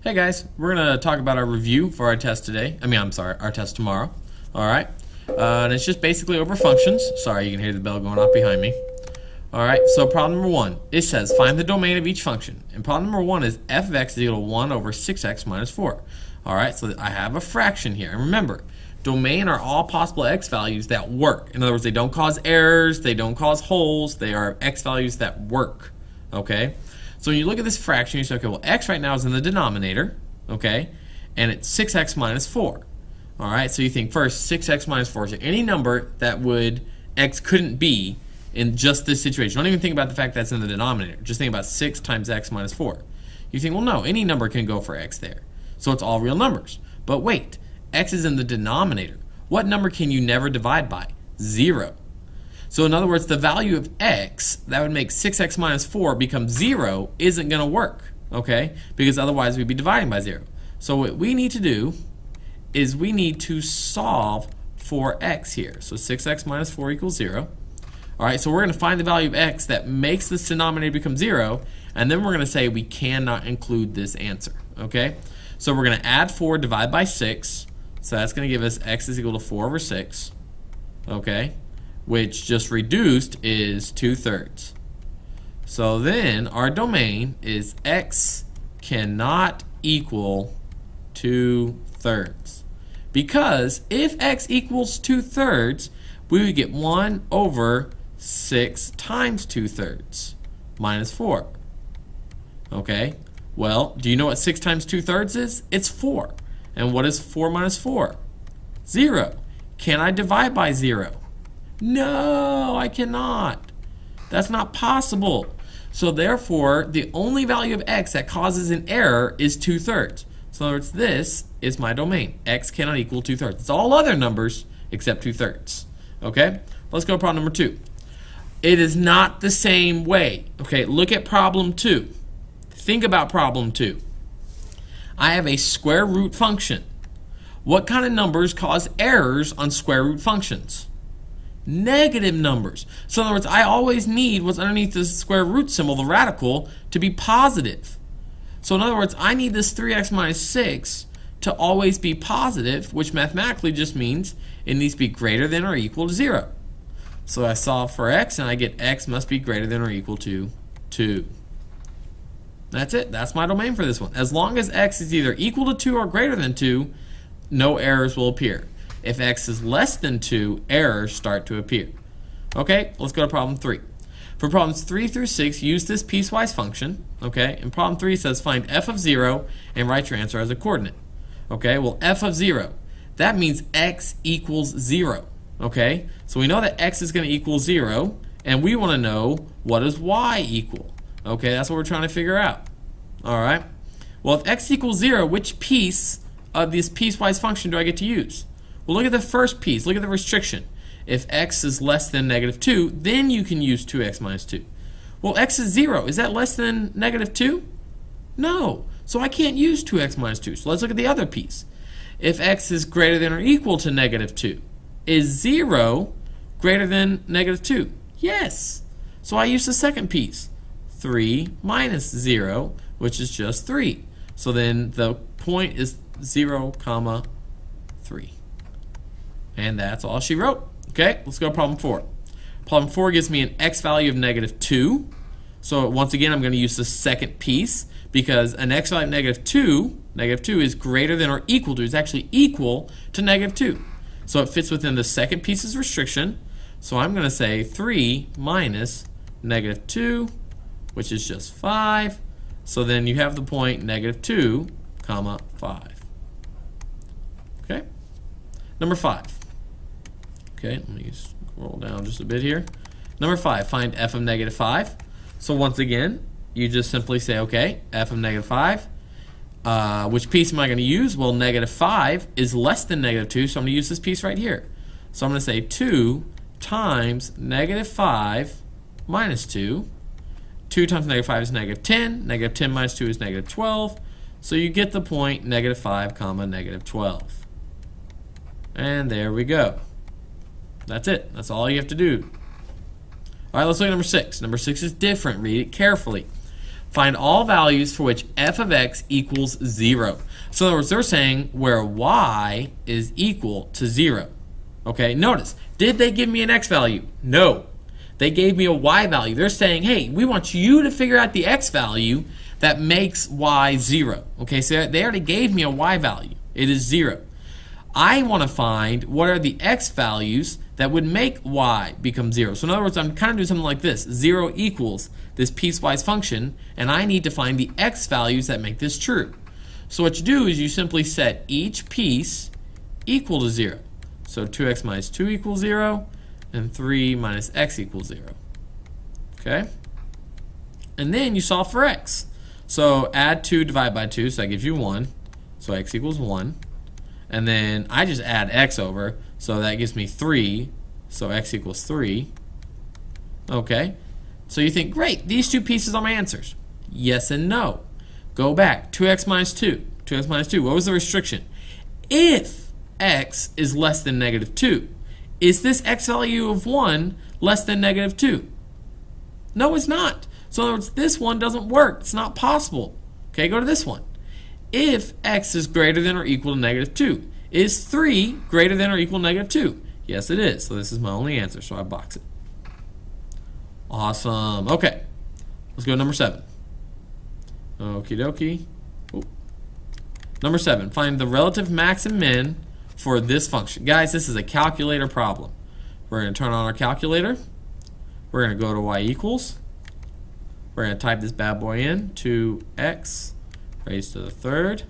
Hey guys, we're going to talk about our review for our test today. Our test tomorrow. Alright, and it's just basically over functions. Sorry, you can hear the bell going off behind me. Alright, so problem number 1, it says find the domain of each function. And problem number 1 is f of x is equal to 1 over 6x minus 4. Alright, so I have a fraction here. And remember, domain are all possible x values that work. In other words, they don't cause errors, they don't cause holes, they are x values that work. Okay? So when you look at this fraction, you say, okay, well, x right now is in the denominator, okay, and it's 6x minus 4. All right, so you think first, 6x minus 4. So any number that x couldn't be in just this situation. Don't even think about the fact that's in the denominator. Just think about 6 times x minus 4. You think, well, no, any number can go for x there. So it's all real numbers. But wait, x is in the denominator. What number can you never divide by? 0. So in other words, the value of x, that would make 6x minus 4 become 0, isn't going to work, okay? Because otherwise we'd be dividing by 0. So what we need to do is we need to solve for x here. So 6x minus 4 equals 0. All right, so we're going to find the value of x that makes this denominator become 0, and then we're going to say we cannot include this answer, okay? So we're going to add 4, divide by 6. So that's going to give us x is equal to 4 over 6, okay? Which just reduced is 2/3. So then our domain is x cannot equal 2/3. Because if x equals 2/3, we would get 1 over 6 times 2/3 minus 4. Okay, well, do you know what 6 times 2/3 is? It's 4. And what is 4 minus 4? 0. Can I divide by 0? No, I cannot. That's not possible. So therefore, the only value of x that causes an error is 2/3. So in other words, this is my domain. X cannot equal 2/3. It's all other numbers except 2/3. Okay? Let's go to problem number 2. It is not the same way. Okay, look at problem 2. Think about problem 2. I have a square root function. What kind of numbers cause errors on square root functions? Negative numbers. So in other words, I always need what's underneath the square root symbol, the radical, to be positive. So in other words, I need this 3x minus 6 to always be positive, which mathematically just means it needs to be greater than or equal to 0. So I solve for x, and I get x must be greater than or equal to 2. That's it. That's my domain for this one. As long as x is either equal to 2 or greater than 2, no errors will appear. If x is less than 2, errors start to appear. Okay, let's go to problem 3. For problems 3 through 6, use this piecewise function. Okay, and problem 3 says find f of 0 and write your answer as a coordinate. Okay, well, f of 0, that means x equals 0. Okay, so we know that x is going to equal 0, and we want to know what does y equal. Okay, that's what we're trying to figure out. All right, well, if x equals 0, which piece of this piecewise function do I get to use? Well, look at the first piece. Look at the restriction. If x is less than negative 2, then you can use 2x minus 2. Well, x is 0. Is that less than negative 2? No. So I can't use 2x minus 2. So let's look at the other piece. If x is greater than or equal to negative 2, is 0 greater than negative 2? Yes. So I use the second piece. 3 minus 0, which is just 3. So then the point is 0, 3. And that's all she wrote. Okay, let's go to problem 4. Problem 4 gives me an x value of negative 2. So once again, I'm going to use the second piece because an x value of negative 2 is greater than or equal to, is actually equal to negative 2. So it fits within the second piece's restriction. So I'm going to say 3 minus negative 2, which is just 5. So then you have the point negative 2, 5. Okay, number 5. Okay, let me scroll down just a bit here. Number 5, find f of negative 5. So once again, you just simply say, okay, f of negative 5. Which piece am I going to use? Well, negative 5 is less than negative 2, so I'm going to use this piece right here. So I'm going to say 2 times negative 5 minus 2. 2 times negative 5 is negative 10. Negative 10 minus 2 is negative 12. So you get the point negative 5, negative 12. And there we go. That's it. That's all you have to do. All right, let's look at number 6. Number 6 is different. Read it carefully. Find all values for which f of x equals 0. So in other words, they're saying where y is equal to 0. Okay, notice, did they give me an x value? No. They gave me a y value. They're saying, hey, we want you to figure out the x value that makes y 0. Okay, so they already gave me a y value. It is 0. I want to find what are the x values that would make y become 0. So in other words, I'm kind of doing something like this. 0 equals this piecewise function, and I need to find the x values that make this true. So what you do is you simply set each piece equal to 0. So 2x minus 2 equals 0, and 3 minus x equals 0. Okay? And then you solve for x. So add 2, divide by 2, so that gives you 1. So x equals 1. And then I just add x over, so that gives me 3. So x equals 3. Okay? So you think, great, these two pieces are my answers. Yes and no. Go back. 2x minus 2. 2x minus 2. What was the restriction? If x is less than negative 2. Is this x value of 1 less than negative 2? No, it's not. So in other words, this one doesn't work. It's not possible. Okay, go to this one. If x is greater than or equal to negative 2. Is 3 greater than or equal to negative 2? Yes, it is. So this is my only answer, so I box it. Awesome. Okay, let's go to number 7. Okie dokie. Ooh. Number 7, find the relative max and min for this function. Guys, this is a calculator problem. We're going to turn on our calculator. We're going to go to y equals. We're going to type this bad boy in. 2x raised to the third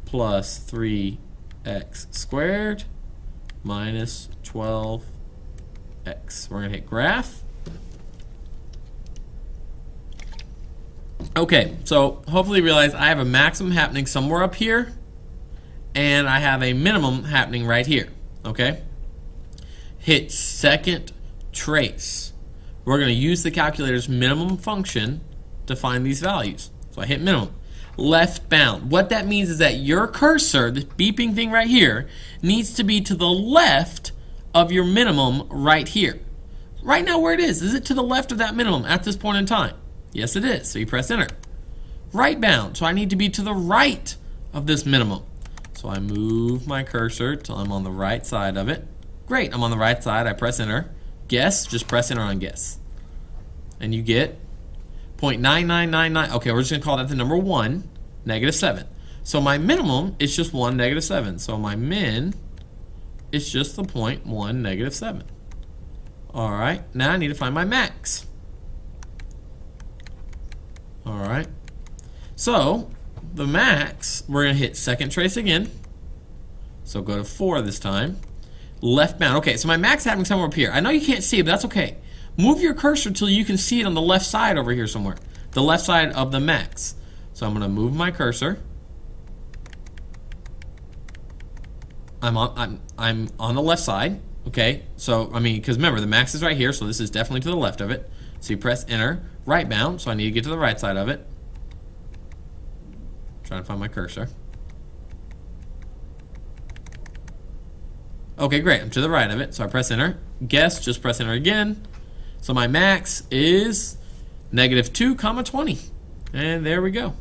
plus 3x squared minus 12x. We're going to hit graph. Okay, so hopefully you realize I have a maximum happening somewhere up here, and I have a minimum happening right here. Okay? Hit second trace. We're going to use the calculator's minimum function to find these values. So I hit minimum. Left bound. What that means is that your cursor, this beeping thing right here, needs to be to the left of your minimum right here. Right now where it is it to the left of that minimum at this point in time? Yes, it is. So you press enter. Right bound. So I need to be to the right of this minimum. So I move my cursor till I'm on the right side of it. Great, I'm on the right side. I press enter. Guess, just press enter on guess. And you get 0.9999. Okay, we're just going to call that the number 1, negative 7. So my minimum is just 1, negative 7. So my min is just the 0.1, negative 7. All right, now I need to find my max. All right, so the max, we're going to hit second trace again. So go to 4 this time. Left bound. Okay, so my max is happening somewhere up here. I know you can't see it, but that's okay. Move your cursor till you can see it on the left side over here somewhere. The left side of the max. So I'm going to move my cursor. I'm on the left side. Okay, so I mean, because remember the max is right here, so this is definitely to the left of it. So you press enter. Right bound, so I need to get to the right side of it. Trying to find my cursor. Okay, great. I'm to the right of it, so I press enter. Guess, just press enter again. So my max is negative 2, 20. And there we go.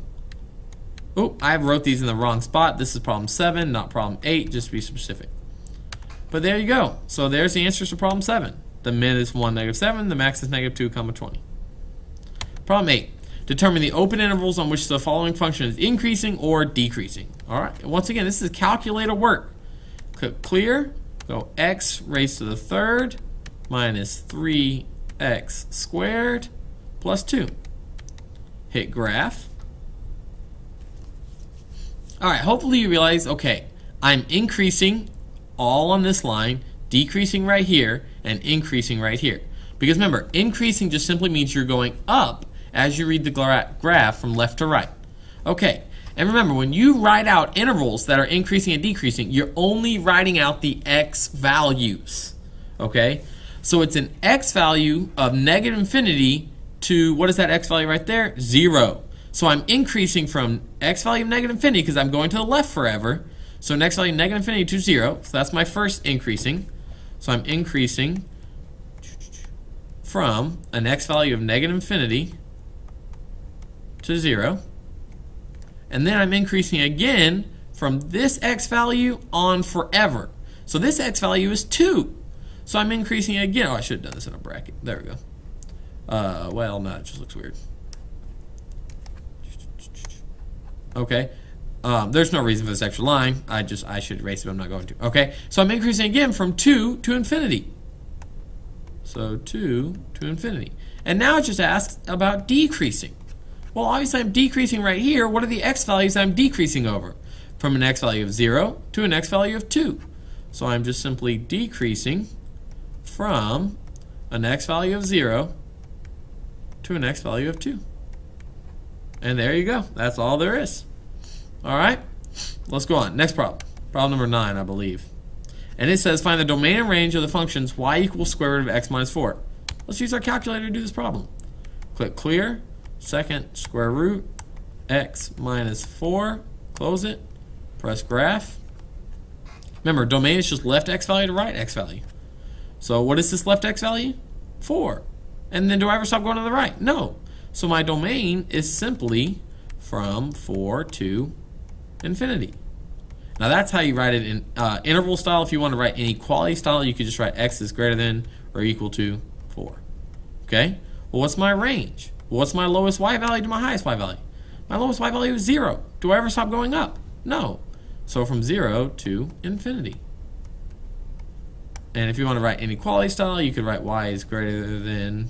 Oh, I wrote these in the wrong spot. This is problem 7, not problem 8, just to be specific. But there you go. So there's the answers to problem 7. The min is 1, negative 7. The max is negative 2, 20. Problem 8. Determine the open intervals on which the following function is increasing or decreasing. All right. Once again, this is calculator work. Click clear. Go x raised to the third minus 3x squared plus 2. Hit graph. All right. Hopefully you realize, okay, I'm increasing all on this line, decreasing right here, and increasing right here. Because remember, increasing just simply means you're going up as you read the graph from left to right. Okay, and remember, when you write out intervals that are increasing and decreasing, you're only writing out the x values. Okay, so it's an x value of negative infinity to, what is that x value right there? 0. So I'm increasing from x value of negative infinity because I'm going to the left forever. So next value negative infinity to 0. So that's my first increasing. So I'm increasing from an x value of negative infinity to 0. And then I'm increasing again from this x value on forever. So this x value is 2. So I'm increasing again. Oh, I should have done this in a bracket. There we go. Well, no, it just looks weird. Okay. There's no reason for this extra line. I should erase it, but I'm not going to. Okay. So I'm increasing again from 2 to infinity. So 2 to infinity. And now it just asks about decreasing. Well, obviously I'm decreasing right here. What are the x values I'm decreasing over? From an x value of 0 to an x value of 2. So I'm just simply decreasing from an x value of 0 to an x value of 2. And there you go. That's all there is. All right, let's go on. Next problem. Problem number 9, I believe. And it says find the domain and range of the functions y equals square root of x minus 4. Let's use our calculator to do this problem. Click clear. Second square root x minus 4. Close it. Press graph. Remember, domain is just left x value to right x value. So what is this left x value? 4. And then do I ever stop going to the right? No. So my domain is simply from 4 to infinity. Now that's how you write it in interval style. If you want to write in equality style, you could just write x is greater than or equal to 4. Okay? Well, what's my range? Well, what's my lowest y value to my highest y value? My lowest y value is 0. Do I ever stop going up? No. So from 0 to infinity. And if you want to write inequality style, you could write y is greater than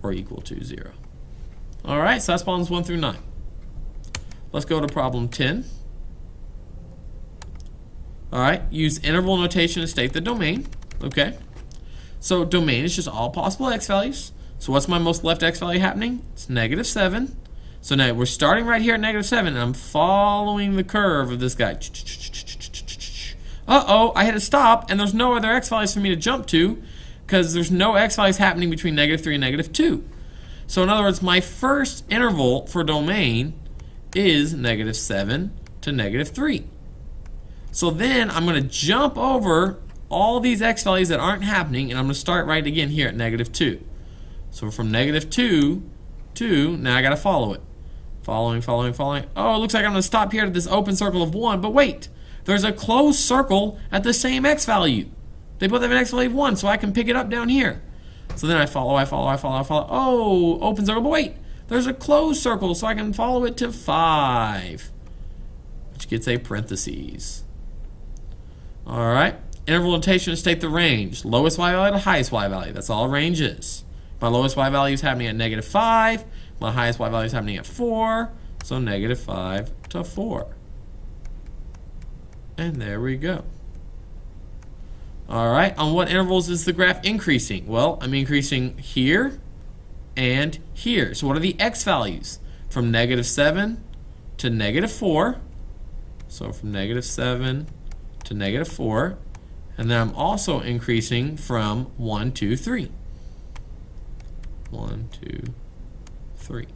or equal to 0. Alright, so that's problems 1 through 9. Let's go to problem 10. Alright, use interval notation to state the domain. Okay. So domain is just all possible x values. So what's my most left x value happening? It's negative 7. So now we're starting right here at negative 7, and I'm following the curve of this guy. Uh-oh, I hit a stop, and there's no other x values for me to jump to because there's no x values happening between negative 3 and negative 2. So in other words, my first interval for domain is negative 7 to negative 3. So then I'm going to jump over all these x values that aren't happening, and I'm going to start right again here at negative 2. So from negative 2 to, now I got to follow it. Following. Oh, it looks like I'm going to stop here at this open circle of 1, but wait. There's a closed circle at the same x value. They both have an x value of 1, so I can pick it up down here. So then I follow. Oh, open circle, but wait. There's a closed circle, so I can follow it to 5, which gets a parentheses. All right. Interval notation to state the range. Lowest y value to highest y value. That's all range is. My lowest y value is happening at negative 5. My highest y value is happening at 4. So negative 5 to 4. And there we go. All right. On what intervals is the graph increasing? Well, I'm increasing here and here. So what are the x values? From negative 7 to negative 4. So from negative 7 to negative 4. And then I'm also increasing from 1 to 3. 1, 2, 3.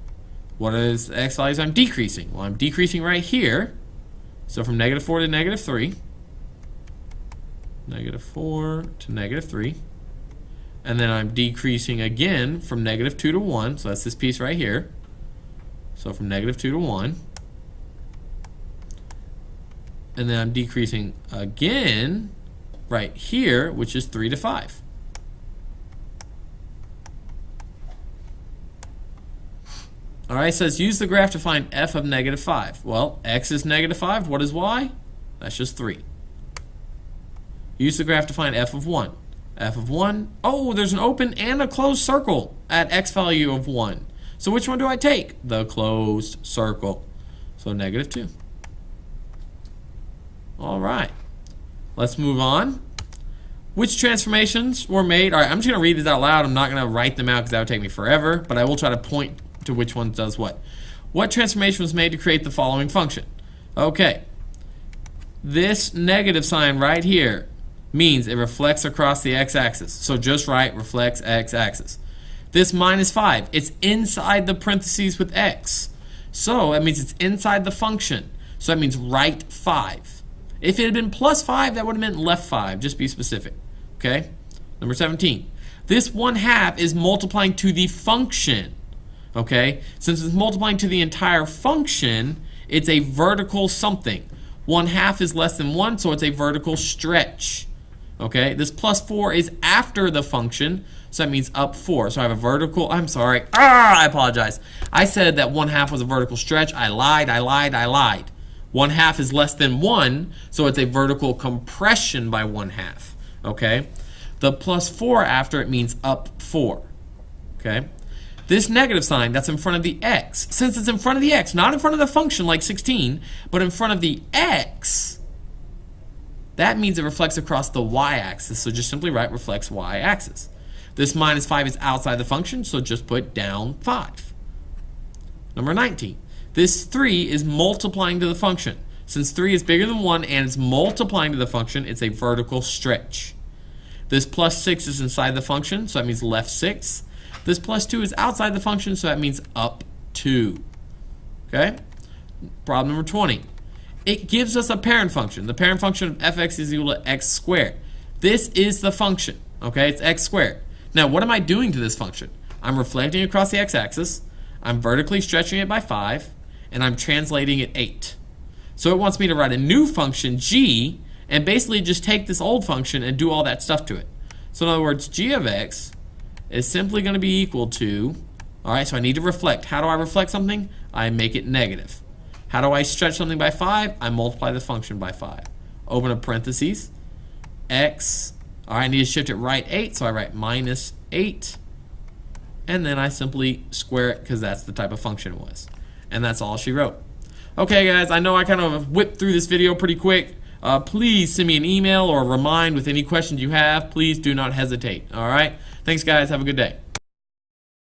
What is the x values I'm decreasing? Well, I'm decreasing right here. So from negative 4 to negative 3. Negative 4 to negative 3. And then I'm decreasing again from negative 2 to 1. So that's this piece right here. So from negative 2 to 1. And then I'm decreasing again right here, which is 3 to 5. Alright, it says use the graph to find f of negative 5. Well, x is negative 5. What is y? That's just 3. Use the graph to find f of 1. F of 1, oh, there's an open and a closed circle at x value of 1. So which one do I take? The closed circle. So negative 2. Alright, let's move on. Which transformations were made? Alright, I'm just going to read these out loud. I'm not going to write them out because that would take me forever, but I will try to point to which one does what. What transformation was made to create the following function? Okay, this negative sign right here means it reflects across the x-axis. So just write reflects x-axis. This minus 5, it's inside the parentheses with x. So that means it's inside the function. So that means right 5. If it had been plus 5, that would have meant left 5. Just be specific. Okay? Number 17. This 1/2 is multiplying to the function. Okay? Since it's multiplying to the entire function, it's a vertical something. 1/2 is less than 1, so it's a vertical stretch. Okay? This plus 4 is after the function, so that means up 4. So I have a vertical, I'm sorry. I apologize. I said that 1/2 was a vertical stretch. I lied. 1/2 is less than 1, so it's a vertical compression by 1/2. Okay? The plus 4 after it means up 4. Okay? This negative sign that's in front of the x, since it's in front of the x, not in front of the function like 16, but in front of the x, that means it reflects across the y-axis. So just simply write reflects y-axis. This minus 5 is outside the function, so just put down 5. Number 19. This 3 is multiplying to the function. Since 3 is bigger than 1 and it's multiplying to the function, it's a vertical stretch. This plus 6 is inside the function, so that means left 6. This plus 2 is outside the function, so that means up 2. Okay? Problem number 20. It gives us a parent function. The parent function of fx is equal to x squared. This is the function. Okay? It's x squared. Now, what am I doing to this function? I'm reflecting across the x-axis. I'm vertically stretching it by 5. And I'm translating it 8. So it wants me to write a new function, g, and basically just take this old function and do all that stuff to it. So in other words, g of x is simply going to be equal to, alright, so I need to reflect. How do I reflect something? I make it negative. How do I stretch something by 5? I multiply the function by 5. Open a parentheses, x, alright, I need to shift it right 8, so I write minus 8, and then I simply square it because that's the type of function it was. And that's all she wrote. Okay guys, I know I kind of whipped through this video pretty quick. Please send me an email or a remind with any questions you have. Please do not hesitate. Alright? Thanks guys. Have a good day.